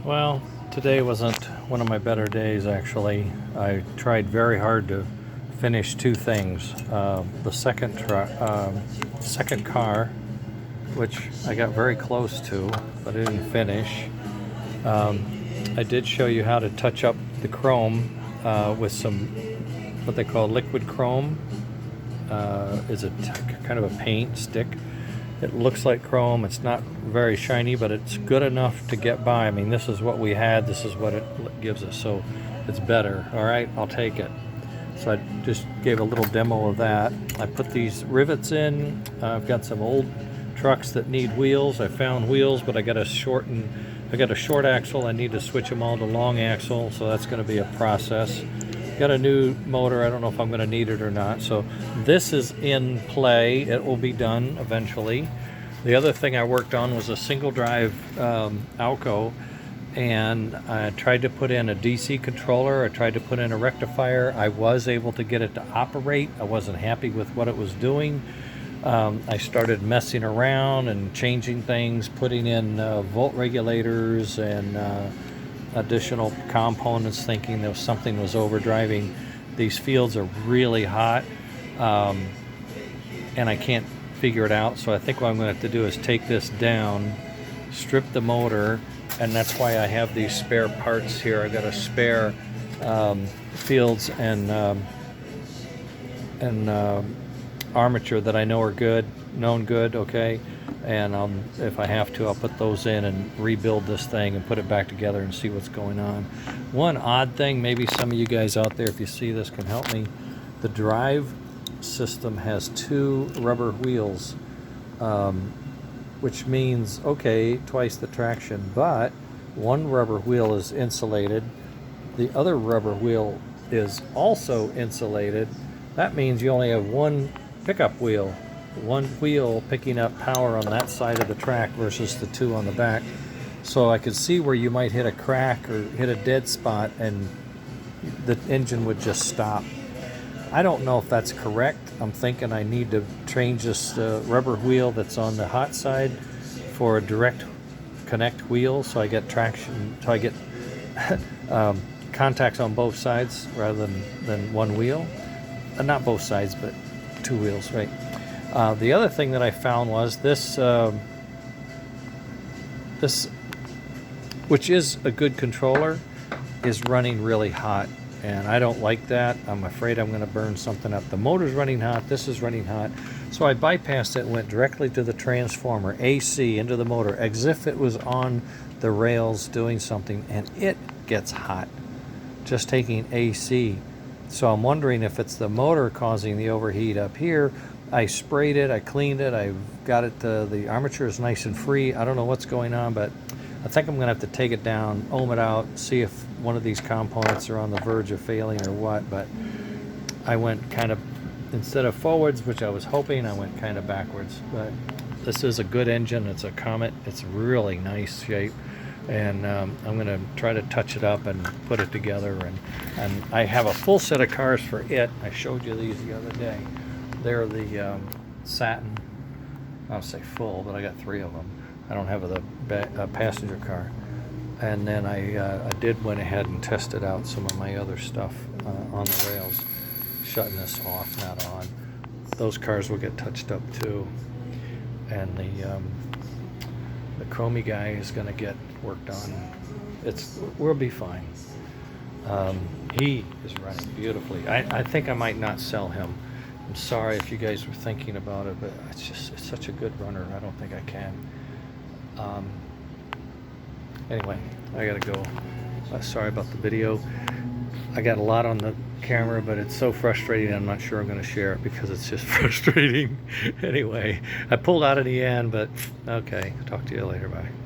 Well, today wasn't one of my better days, actually. I tried very hard to finish two things. The second car, which I got very close to, but I didn't finish. I did show you how to touch up the chrome with some what they call liquid chrome. Is a kind of a paint stick. It looks like chrome. It's not very shiny, but it's good enough to get by. I mean, this is what we had. This is what it gives us, so it's better. All right, I'll take it. So I just gave a little demo of that. I put these rivets in. I've got some old trucks that need wheels. I found wheels, but I got a short axle. I need to switch them all to long axle, so that's going to be a process. Got a new motor. I don't know if I'm going to need it or not. So this is in play. It will be done eventually. The other thing I worked on was a single drive Alco, and I tried to put in a DC controller. I tried to put in a rectifier. I was able to get it to operate. I wasn't happy with what it was doing. I started messing around and changing things, putting in volt regulators and additional components, thinking that something was overdriving. These fields are really hot, and I can't figure it out. So I think what I'm going to have to do is take this down, strip the motor, and that's why I have these spare parts here. I got a spare fields and armature that I know are good, okay? And if I have to, I'll put those in and rebuild this thing and put it back together and see what's going on. One odd thing, maybe some of you guys out there, if you see this, can help me. The drive system has two rubber wheels, which means, okay, twice the traction, but one rubber wheel is insulated. The other rubber wheel is also insulated. That means you only have one pickup wheel. One wheel picking up power on that side of the track versus the two on the back. So I could see where you might hit a crack or hit a dead spot and the engine would just stop. I don't know if that's correct. I'm thinking I need to change this rubber wheel that's on the hot side for a direct connect wheel, so I get traction, so I get contacts on both sides rather than one wheel. Not both sides, but two wheels, right? The other thing that I found was this, which is a good controller, is running really hot, and I don't like that. I'm afraid I'm going to burn something up. The motor's running hot, this is running hot, so I bypassed it and went directly to the transformer, AC, into the motor, as if it was on the rails doing something, and it gets hot, just taking AC. So I'm wondering if it's the motor causing the overheat up here. I sprayed it, I cleaned it, I got it the armature is nice and free. I don't know what's going on, but I think I'm going to have to take it down, ohm it out, see if one of these components are on the verge of failing or what. But I went kind of, instead of forwards, which I was hoping, I went kind of backwards. But this is a good engine. It's a Comet. It's really nice shape. And I'm going to try to touch it up and put it together. And I have a full set of cars for it. I showed you these the other day. They're the satin. I'll say full, but I got three of them. I don't have the passenger car. And then I did went ahead and tested out some of my other stuff on the rails. Shutting this off, not on. Those cars will get touched up too. And the chromey guy is going to get worked on. We'll be fine. He is running beautifully. I think I might not sell him. I'm sorry if you guys were thinking about it, but it's such a good runner. I don't think I can. Anyway, I gotta go. Sorry about the video. I got a lot on the camera, but it's so frustrating. I'm not sure I'm going to share it because it's just frustrating. Anyway, I pulled out in the end, but okay. Talk to you later. Bye.